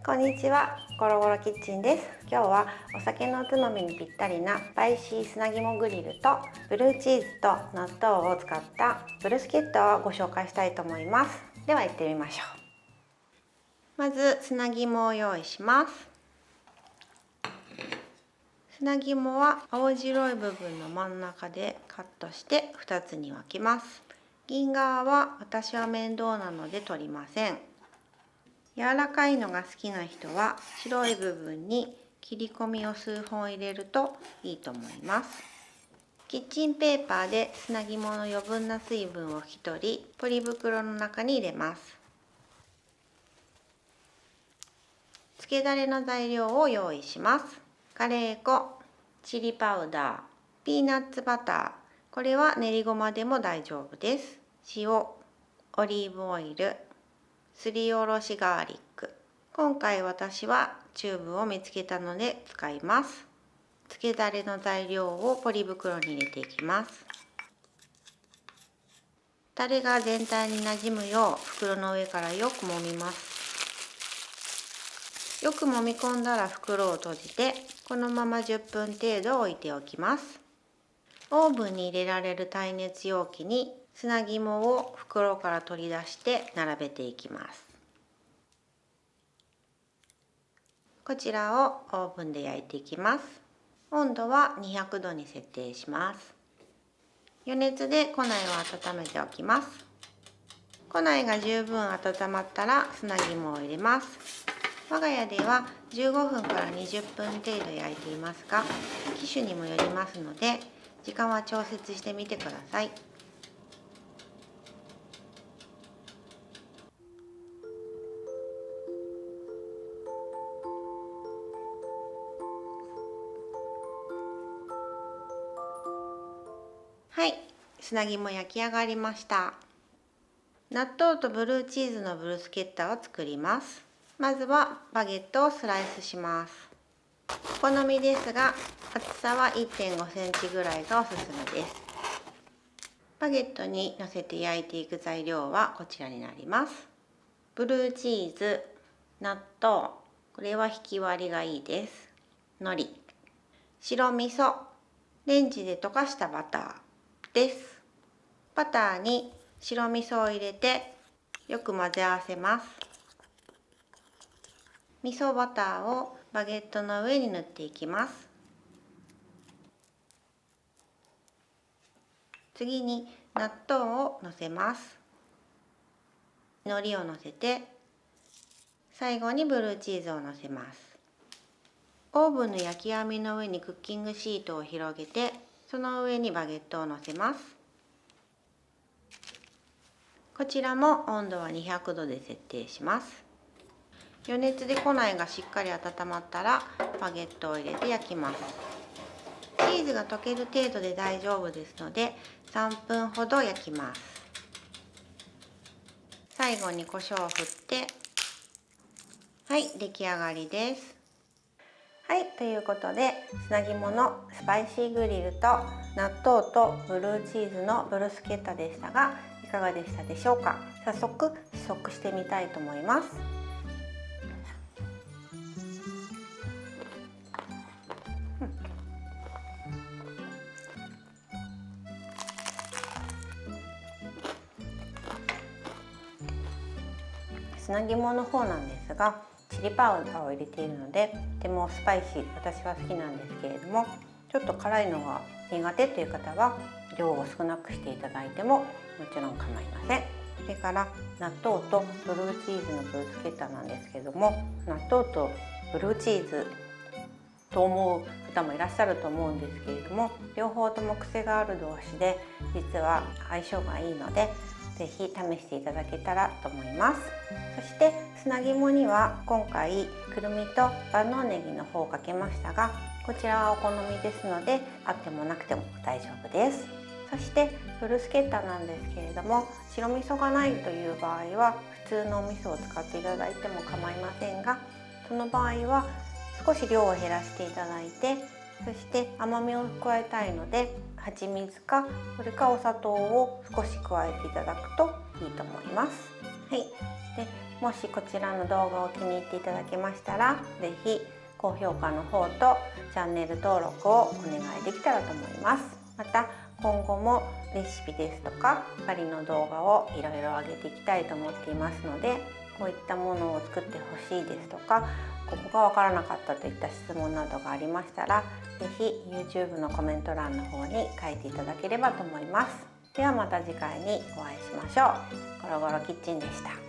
こんにちは、ゴロゴロキッチンです。今日はお酒のおつまみにぴったりなスパイシー砂肝グリルとブルーチーズと納豆を使ったブルスケッタをご紹介したいと思います。では行ってみましょう。まず砂肝を用意します。砂肝は青白い部分の真ん中でカットして2つに分けます。銀側は私は面倒なので取りません。柔らかいのが好きな人は白い部分に切り込みを数本入れるといいと思います。キッチンペーパーで砂肝の余分な水分を拭き取り、ポリ袋の中に入れます。漬けだれの材料を用意します。カレー粉、チリパウダー、ピーナッツバター、これは練りごまでも大丈夫です。塩、オリーブオイル、すりおろしガーリック。今回私はチューブを見つけたので使います。漬けだれの材料をポリ袋に入れていきます。タレが全体になじむよう袋の上からよく揉みます。よく揉み込んだら袋を閉じて、このまま10分程度置いておきます。オーブンに入れられる耐熱容器に砂肝を袋から取り出して並べていきます。こちらをオーブンで焼いていきます。温度は200度に設定します。余熱で庫内を温めておきます。庫内が十分温まったら砂肝を入れます。我が家では15分から20分程度焼いていますが、機種にもよりますので時間は調節してみてください。はい、砂肝焼き上がりました。納豆とブルーチーズのブルスケッタを作ります。まずはバゲットをスライスします。お好みですが、厚さは 1.5 センチぐらいがおすすめです。バゲットにのせて焼いていく材料はこちらになります。ブルーチーズ、納豆、これは引き割りがいいです。海苔、白味噌、レンジで溶かしたバターです。バターに白味噌を入れてよく混ぜ合わせます。味噌バターをバゲットの上に塗っていきます。次に納豆をのせます。海苔をのせて、最後にブルーチーズをのせます。オーブンの焼き網の上にクッキングシートを広げて、その上にバゲットをのせます。こちらも温度は200度で設定します。余熱で庫内がしっかり温まったらバゲットを入れて焼きます。チーズが溶ける程度で大丈夫ですので3分ほど焼きます。最後に胡椒を振って、はい、出来上がりです。はい、ということで砂肝のスパイシーグリルと納豆とブルーチーズのブルスケッタでしたが、いかがでしたでしょうか。早速試食してみたいと思います。砂肝の方なんですが、チリパウダーを入れているのでとてもスパイシー、私は好きなんですけれども、ちょっと辛いのが苦手という方は量を少なくしていただいてももちろん構いません。それから納豆とブルーチーズのブルスケッタなんですけれども、納豆とブルーチーズと思う方もいらっしゃると思うんですけれども、両方とも癖がある同士で実は相性がいいので、ぜひ試していただけたらと思います。そして砂肝には今回くるみと万能ネギの方をかけましたが、こちらはお好みですのであってもなくても大丈夫です。そしてブルスケッタなんですけれども、白味噌がないという場合は普通のお味噌を使っていただいても構いませんが、その場合は少し量を減らしていただいて、そして甘みを加えたいので蜂蜜かそれかお砂糖を少し加えていただくといいと思います。はい、でもしこちらの動画を気に入っていただけましたら、是非高評価の方とチャンネル登録をお願いできたらと思います。また今後もレシピですとかパリの動画をいろいろ上げていきたいと思っていますので、こういったものを作ってほしいですとか、ここがわからなかったといった質問などがありましたら、是非 YouTube のコメント欄の方に書いていただければと思います。ではまた次回にお会いしましょう。ゴロゴロキッチンでした。